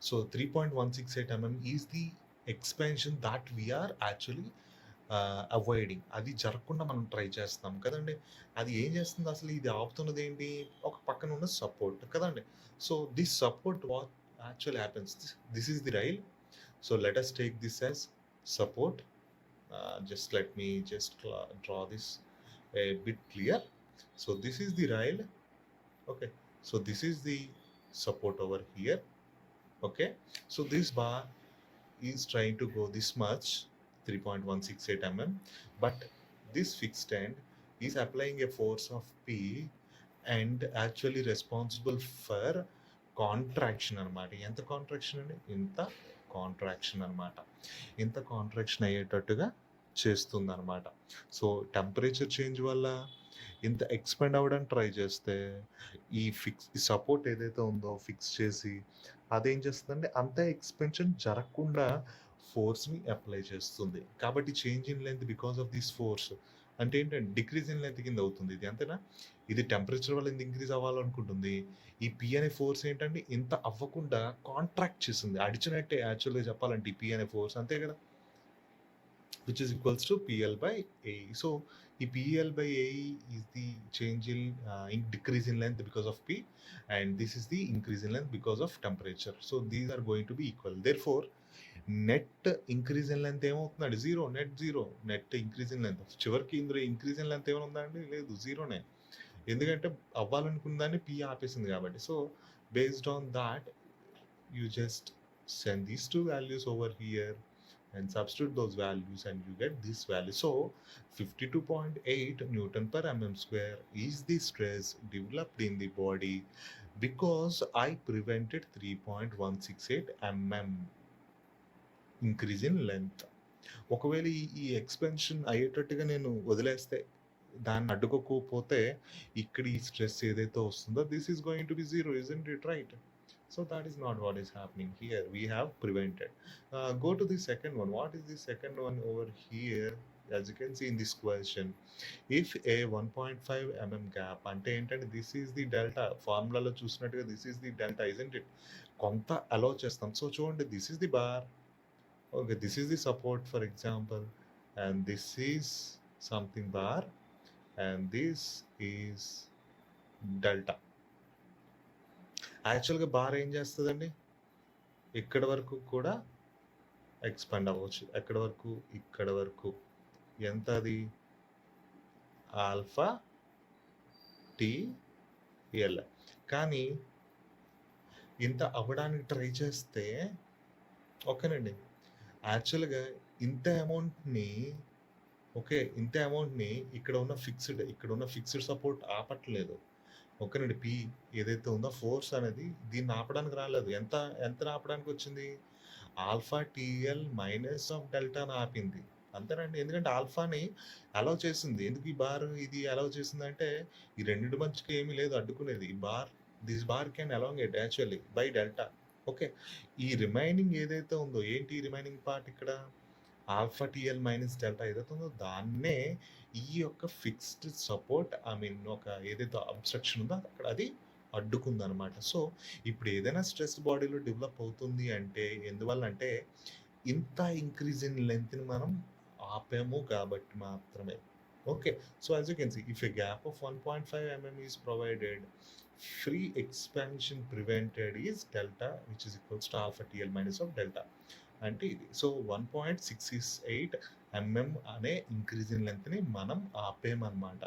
so 3.168 mm is the expansion that we are actually avoiding. అది జరగకుండా మనం try చేస్తున్నాం కదండి. అది ఏం చేస్తుంది అసలు? ఇది ఆపుతున్నది ఏంటి? ఒక పక్కన ఉన్న సపోర్ట్ కదండి. So this support what actually happens, this is the rail. So let us take this as support. Just let me just draw this a bit clear. So this is the rail. Okay, so this is the support over here. Okay, so this bar is trying to go this much, 3.168 mm, but this fixed end is applying a force of P and actually responsible for contraction అనమాట. ఎంత contraction అండి? ఇంత contraction అనమాట. ఇంత contraction అయ్యేటట్టుగా చేస్తుందనమాట. So, temperature change వల్ల ఇంత expand అవ్వడానికి ట్రై చేస్తే, ఈ సపోర్ట్ ఏదైతే ఉందో ఫిక్స్ చేసి, అదేం చేస్తుందంటే అంత ఎక్స్‌పెన్షన్ జరగకుండా ఫోర్స్‌ని అప్లై చేస్తుంది. కాబట్టి change in length because of this force అంటే ఏంటంటే డిక్రీజ్ ఇన్ లెంగ్త్ కింద అవుతుంది ఇది. అంతేనా? ఇది టెంపరేచర్ వల్ల ఇంత ఇంక్రీజ్ అవ్వాలనుకుంటుంది. ఈ పి అనే ఫోర్స్ ఏంటంటే ఇంత అవ్వకుండా కాంట్రాక్ట్ చేస్తుంది. అడిచినట్టే యాక్చువల్‌గా చెప్పాలంటే ఈ పి అనే ఫోర్స్ అంతే కదా! which is equals to PL by AE. So, PL by AE is the change in decrease in length because of P, and this is the increase in length because of temperature. So, these are going to be equal. Therefore, net increase in length ఏమవుతుందండి జీరో, net increase in length చివరికి ఇందులో increase in length ఏమైనా ఉందా అండి? లేదు, జీరోనే. ఎందుకంటే అవ్వాలనుకున్న దాన్ని పి ఆపేసింది కాబట్టి. So based on that you just send these two values over here and substitute those values and you get this value. So 52.8 Newton per mm square is the stress developed in the body because I prevented 3.168 mm increase in length. ఒకవేళ ఈ expansion అయ్యేటట్టుగా నేను వదిలేస్తే, దాన్ని అడ్డుకోకపోతే ఇక్కడ ఈ stress ఏదైతే వస్తుందో this is going to be zero, isn't it right? So that is not what is happening here. We have prevented. Go to the second one. What is the second one over here? As you can see in this question, if a 1.5 mm gap అంటే ఏంటంటే this is the delta, ఫార్ములాలో చూసినట్టుగా this is the delta, isn't it? కొంత అలో చేస్తాం. So చూడండి, this is the bar, okay, this is the support for example, and this is something bar, and this is delta. యాక్చువల్గా bar ఏం చేస్తుందండి? ఇక్కడ వరకు కూడా ఎక్స్పాండ్ అవ్వచ్చు. ఎక్కడ వరకు? ఇక్కడ వరకు. ఎంత అది? Alpha T L. కానీ ఇంత అవ్వడానికి ట్రై చేస్తే ఓకేనండి, యాక్చువల్గా ఇంత అమౌంట్ని ఇక్కడ ఉన్న ఫిక్స్డ్ సపోర్ట్ ఆపట్లేదు. ఓకేనండి, పి ఏదైతే ఉందో ఫోర్స్ అనేది దీన్ని ఆపడానికి రాలేదు. ఎంత ఆపడానికి వచ్చింది? ఆల్ఫా టీఎల్ మైనస్ ఆఫ్ డెల్టాను ఆపింది, అంతేనండి. ఎందుకంటే ఆల్ఫాని అలౌ చేసింది. ఎందుకు ఈ బార్ ఇది అలౌ చేసింది అంటే ఈ రెండింటి మధ్యకి ఏమీ లేదు అడ్డుకునేది. This bar can elongate actually by delta. Okay, ఈ రిమైనింగ్ ఏదైతే ఉందో, ఏంటి రిమైనింగ్ పార్ట్ ఇక్కడ? ఆల్ఫా టీఎల్ మైనస్ డెల్టా ఏదైతే ఉందో దాన్నే ఈ యొక్క ఫిక్స్డ్ సపోర్ట్, ఒక ఏదైతే అబ్స్ట్రక్షన్ ఉందో అక్కడ అది అడ్డుకుందనమాట. సో ఇప్పుడు ఏదైనా స్ట్రెస్ బాడీలో డెవలప్ అవుతుంది అంటే ఎందువల్ల అంటే ఇంత ఇంక్రీజ్ ఇన్ లెంత్ని మనం ఆపాము కాబట్టి మాత్రమే. Okay, so as you can see, if a gap of 1.5 mm is provided, free expansion prevented is delta, which is equals to alpha TL minus of delta. అంటే ఇది. సో 1.668 mm అనే increase in లెంత్ని మనం ఆపేమన్నమాట.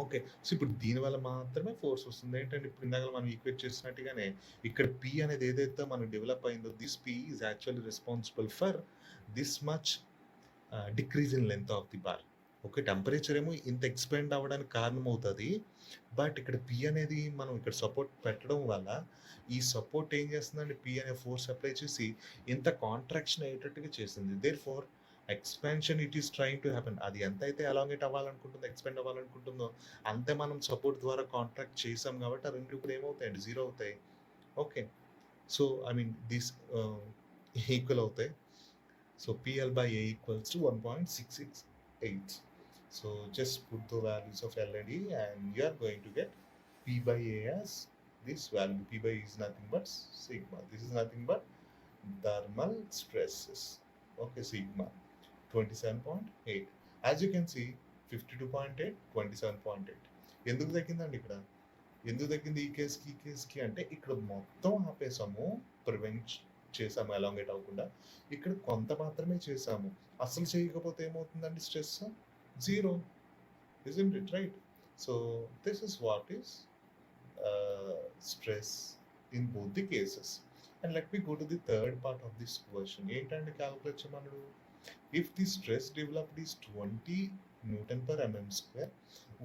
Okay, so ఇప్పుడు దీనివల్ల మాత్రమే force వస్తుంది. ఏంటంటే ఇప్పుడు ఇందాక మనం ఈక్వేట్ చేసినట్టుగానే ఇక్కడ పి అనేది ఏదైతే మనకు డెవలప్ అయిందో, this P is actually responsible for this much decrease in length of the bar. Okay, temperature ఏమో ఇంత ఎక్స్పెండ్ అవ్వడానికి కారణం అవుతుంది. బట్ ఇక్కడ పి అనేది మనం ఇక్కడ సపోర్ట్ పెట్టడం వల్ల ఈ సపోర్ట్ ఏం చేస్తుందంటే పి అనే ఫోర్స్ అప్లై చేసి ఇంత కాంట్రాక్షన్ అయ్యేటట్టుగా చేసింది. There for expansion it is trying to happen. అది ఎంత అయితే అలాంగేట్ అవ్వాలనుకుంటుందో, ఎక్స్పెండ్ అవ్వాలనుకుంటుందో అంతే మనం సపోర్ట్ ద్వారా కాంట్రాక్ట్ చేసాం కాబట్టి ఆ రెండు కూడా ఏమవుతాయండి? జీరో అవుతాయి. ఓకే, సో దిస్ ఈక్వల్ అవుతాయి. So PL by A equals to 1.668. So just put the values of L and E and you are going to get P by A as this value. P by E is nothing but sigma. This is nothing but thermal stresses. Okay, sigma 27.8. As you can see, 52.8, 27.8. ఎందుకు తగ్గిందండి ఇక్కడ? ఎందుకు తగ్గింది ఈ కేస్కి అంటే ఇక్కడ మొత్తం ఆపేసాము, ప్రివెంట్ చేసాము అలాంగేట్ అవ్వకుండా. ఇక్కడ కొంత మాత్రమే చేసాము. అసలు చేయకపోతే ఏమవుతుందండి? Stress zero, isn't it right? So this is what is stress in both the cases. And let me go to the third part of this question. ఏంటంటే క్యాల్కులేట్ చేయమన్నాడు. If the stress developed is 20 Newton per mm square,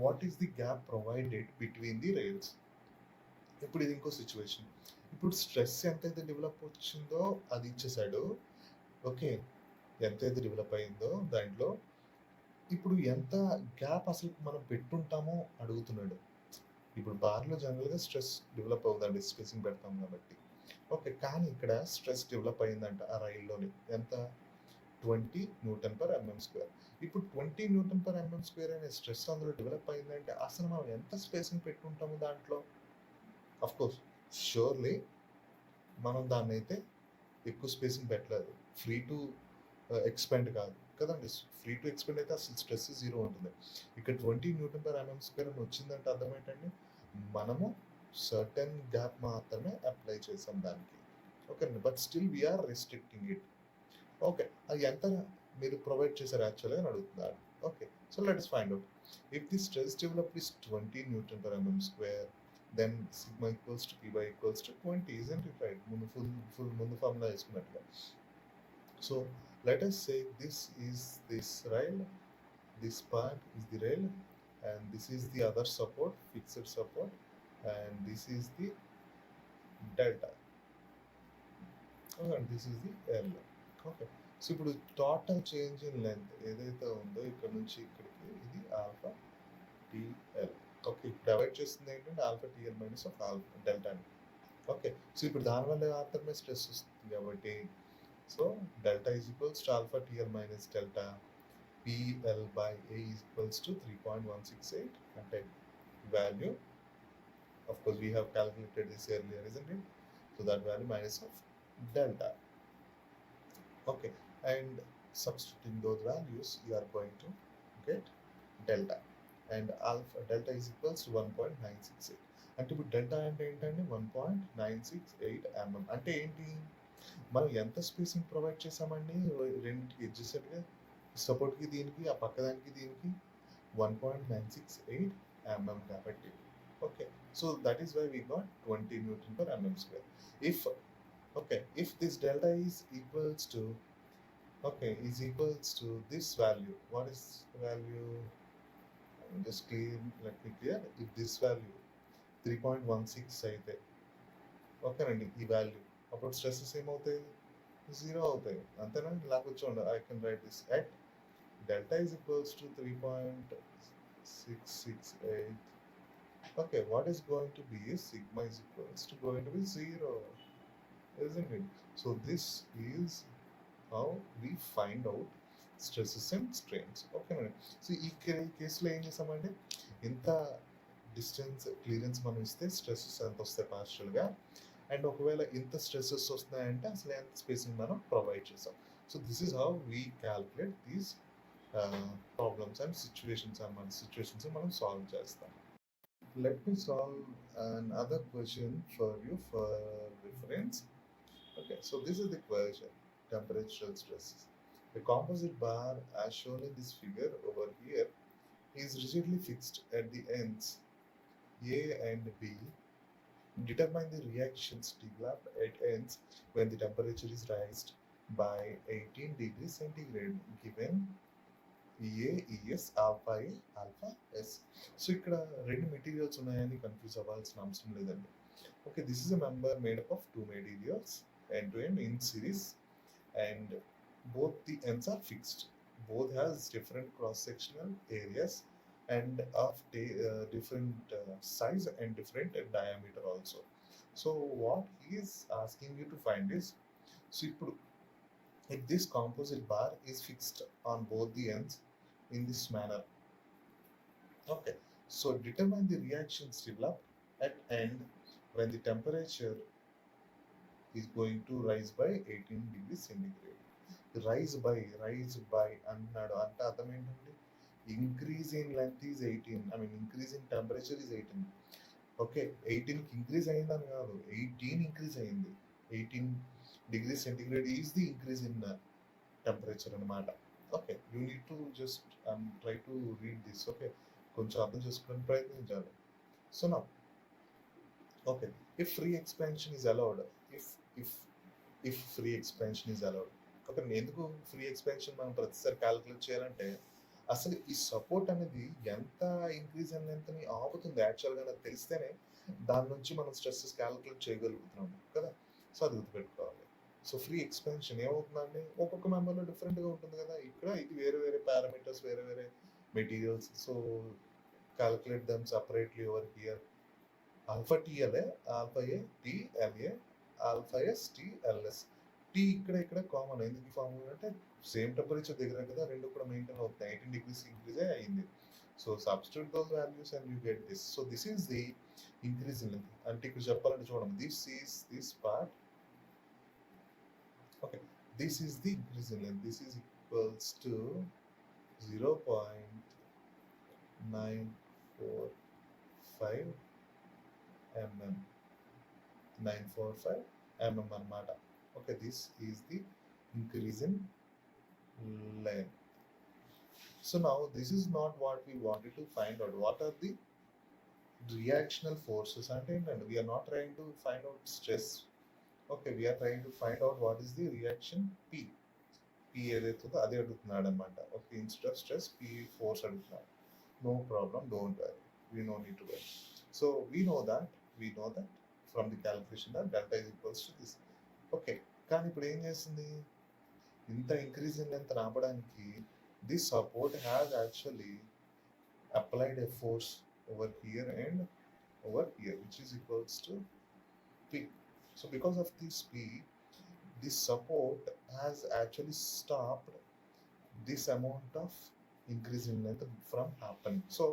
what is the gap provided between the rails? ఇప్పుడు ఇది ఇంకో situation. ఇప్పుడు stress ఎంతైతే develop వచ్చిందో అది ఇచ్చేసాడు. ఓకే, ఎంతైతే డెవలప్ అయిందో దాంట్లో ఇప్పుడు ఎంత గ్యాప్ అసలు మనం పెట్టుంటామో అడుగుతున్నాడు. ఇప్పుడు బార్‌లో జనరల్‌గా స్ట్రెస్ డెవలప్ అవుదండి. స్ట్రెసింగ్ పెడతాం కాబట్టి. ఓకే. కానీ ఇక్కడ స్ట్రెస్ డెవలప్ అయిందంట ఆ రైల్‌లోని. ఎంత? 20 న్యూటన్ పర్ ఎంఎం స్క్వేర్. ఇప్పుడు 20 న్యూటన్ పర్ ఎంఎం స్క్వేర్ అనే స్ట్రెస్ అందులో డెవలప్ అయిందంటే అసలు మనం ఎంత స్పేసింగ్ పెట్టుంటాము దాంట్లో? ఆఫ్‌కోర్స్ ష్యూర్‌లీ మనం దాన్నైతే ఎక్కువ స్పేసింగ్ పెట్టలేదు. ఫ్రీ టు ఎక్స్‌పాండ్ కాదు. కదండీ! ఫ్రీ టు ఎక్స్‌పాండ్ అయితే అసలు స్ట్రెస్ 0 ఉంటుంది. ఇక్కడ 20 న్యూటన్ పర్ ఎంఎం స్క్వేర్ అని వచ్చిందంటే అర్థం ఏంటండి? మనము సర్టెన్ గ్యాప్ మాత్రమే అప్లై చేసాం దానికి. ఓకేనండి. But still we are restricting it. Okay. అది ఎంత మీరు ప్రొవైడ్ చేశారు యాక్చువల్‌గా అని అడుగుతున్నాడు. Okay. So let us find out. If the stress developed is 20 newton per mm square, then sigma equals to Py equals to 20, isn't it right? ముందు formula వేసుకున్నట్టుగా. So let us say this is this rail, this part is the rail, and this is the other support, fixed support, and this is the delta. And this is the L. Okay. So ఇప్పుడు total change in length ఏదైతే ఉందో ఇక్కడ నుంచి ఇక్కడికి ఇది alpha TL. Okay. ఇప్పుడు avoid చేస్తుంది ఏంటంటే alpha TL minus of alpha delta అని. ఓకే. సో ఇప్పుడు దానివల్ల మాత్రమే స్ట్రెస్ వస్తుంది కాబట్టి so delta is equals to alpha TL minus delta PL by A is equals to 3.168 అంటే value. Of course, we have calculated this earlier, isn't it? So that value minus of delta. Okay, and substituting those values, you are going to get delta. And alpha delta is equals to 1.968. అంటే ఇప్పుడు delta అంటే ఏంటంటే 1.968 mm. అంటే ఏంటి? మనం ఎంత spacing provide చేసామండి రెండింటికి ఎడ్జెసెంట్గా సపోర్ట్కి దీనికి ఆ పక్కదానికి దీనికి 1.968 mm కాబట్టి. Okay, so that is why we got 20 Newton per mm square. If this delta is equals to this value, what is the value? Let me clear. If this value 3.16 అయితే ఓకేనండి ఈ value అప్పుడు stresses ఏమవుతాయి? 0 అవుతాయి. అంతేనా? ఇలా కూర్చోండి. I can write this at delta is equals to 3.668. Okay, what is going to be sigma is equals to going to be 0, isn't it? So this is how we find out stresses and strains. Okay, so ఈ కేసులో ఏం చేసామంటే ఇంత distance clearance మనం ఇస్తే stresses ఎంత వస్తాయి పార్షియల్గా, and ఒకవేళ ఇంత స్ట్రెస్సెస్ వస్తున్నాయంటే అసలు ఎంత స్పేసింగ్ మనం ప్రొవైడ్ చేసాం. So this is how we calculate these problems and situations మనం సాల్వ్ చేస్తాం. Let me solve another question for you for reference. Okay, so this is the question, temperatural stresses. The composite bar as shown in this figure over here is rigidly fixed at the ends A and B. Determine the reactions developed at ends when the temperature is raised by 18 degrees centigrade given ES, alpha A, alpha S. So ఇక్కడ రెండు materials ఉన్నాయని confuse అవ్వాల్సిన అవసరం లేదండి. Okay, this is a member made up of two materials end to end in series, and both the ends are fixed. Both has different cross-sectional areas and of different size and different diameter also. So what he is asking you to find is, so if this composite bar is fixed on both the ends in this manner. Okay, so determine the reactions developed at end when the temperature is going to rise by 18 degrees centigrade. Rise by అన్నాడు అంటే అర్థం ఏంటంటే increase in length is 18, increase in temperature is 18. Okay, 18కి increase అయిందని కాదు, 18 increase అయింది. 18 degrees centigrade is the increase in temperature అనమాట. Okay, you need to just try to read this. Okay, కొంచెం అర్థం చేసుకోవడానికి ప్రయత్నించాలి. సో నా okay, if free expansion is allowed, if free expansion is allowed. Okay, ఎందుకు ఫ్రీ ఎక్స్పాన్షన్ మనం ప్రతిసారి క్యాలిక్యులేట్ చేయాలంటే అసలు ఈ సపోర్ట్ అనేది ఎంత ఇంక్రీజ్ అయిన ఎంతని ఆపుతుంది యాక్చువల్గా నాకు తెలిస్తేనే దాని నుంచి మనం స్ట్రెస్సెస్ క్యాలిక్యులేట్ చేయగలుగుతున్నాము కదా. సో అది గుర్తుపెట్టుకోవాలి. సో ఫ్రీ ఎక్స్పెన్షన్ ఏమవుతుందండి, ఒక్కొక్క మెంబర్లో డిఫరెంట్గా ఉంటుంది కదా. ఇక్కడ ఇది వేరే వేరే పారామీటర్స్, వేరే వేరే materials. So calculate them separately over here. Alpha TLA, alpha A TLA, alpha S TLS. T ఇక్కడ కామన్ ఎందుకు ఫామ్ అంటే సేమ్ టెంపరేచర్ దగ్గర కదా, రెండు కూడా మెయింటైన్ అవుతాయి. 18 degrees ఇంక్రీజే అయింది. So substitute those values and you get this. So this is the increase in length. అంటే ఇక్కడ చెప్పాలంటే చూడండి, this is this part. Okay, this is the increase in length. This is equals to 0.945 mm. 945 mm అన్నమాట. Okay, this is the increase in length. So now this is not what we wanted to find out. What are the reactional forces? And we are not trying to find out stress. Okay, we are trying to find out what is the reaction P. P ఏదైతుందో అదే అడుగుతున్నాడు అనమాట. Okay, instead of stress P force అడుగుతున్నాడు. No problem, don't worry. We no need to worry. So we know that from the calculation that delta is equals to this. Okay, కానీ ఇప్పుడు ఏం చేస్తుంది, ఇంత ఇంక్రీజ్ ఇన్ లెంత్ రావడానికి this support has actually applied a force over here and over here, which is equals to P. So because of this P, this support has actually stopped this amount of increase in length from happening. So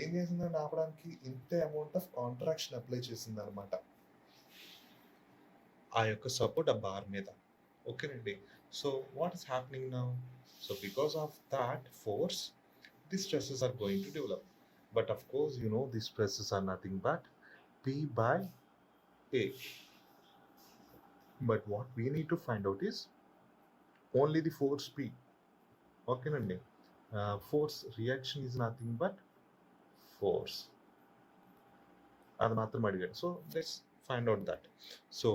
ఏం చేసిందంటే ఆపడానికి ఇంత amount of contraction apply చేసింది అనమాట ఆ యొక్క support ఆ bar మీద. ఓకేనండి. So what is happening now? So because of that force the stresses are going to develop. But of course, the stresses are nothing but P by A. But what we need to find out is only the force P. Okay, Nandi? Force reaction is nothing but force. So let's find out that. So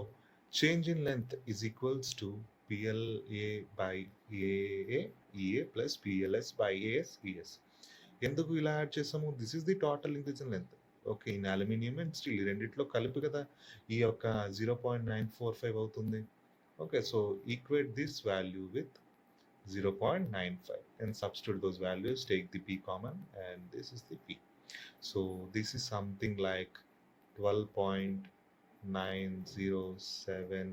change in length is equals to PLA by EA plus PLS by AS ES. ఎందుకు ఇలా add చేసాము? This is the total increase in length. Okay, in aluminium and steel రెండిట్లో కలిపి కదా ఈ యొక్క 0.945 అవుతుంది. Okay, so equate this value with 0.95 and substitute those values, take the P common, and this is the P. So this is something like 12.907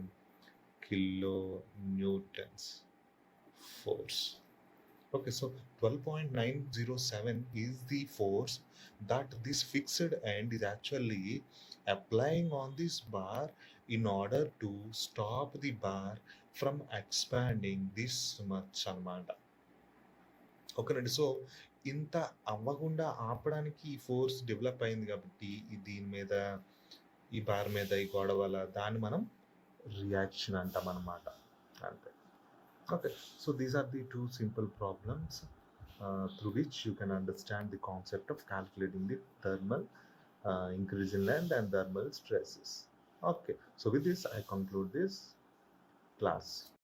kilonewtons force. Okay, so 12.907 is the force that this fixed end is actually applying on this bar in order to stop the bar from expanding this much అన్నమాట. ఓకేనండి. So ఇంత అవ్వకుండా ఆపడానికి ఈ force develop అయింది కాబట్టి దీని మీద, ఈ బార్ మీద, ఈ గోడ వల్ల దాన్ని మనం రియాక్షన్ అంటాం అన్నమాట. అంతే. Okay, so these are the two simple problems through which you can understand the concept of calculating the thermal increase in length and thermal stresses. Okay, so with this I conclude this class.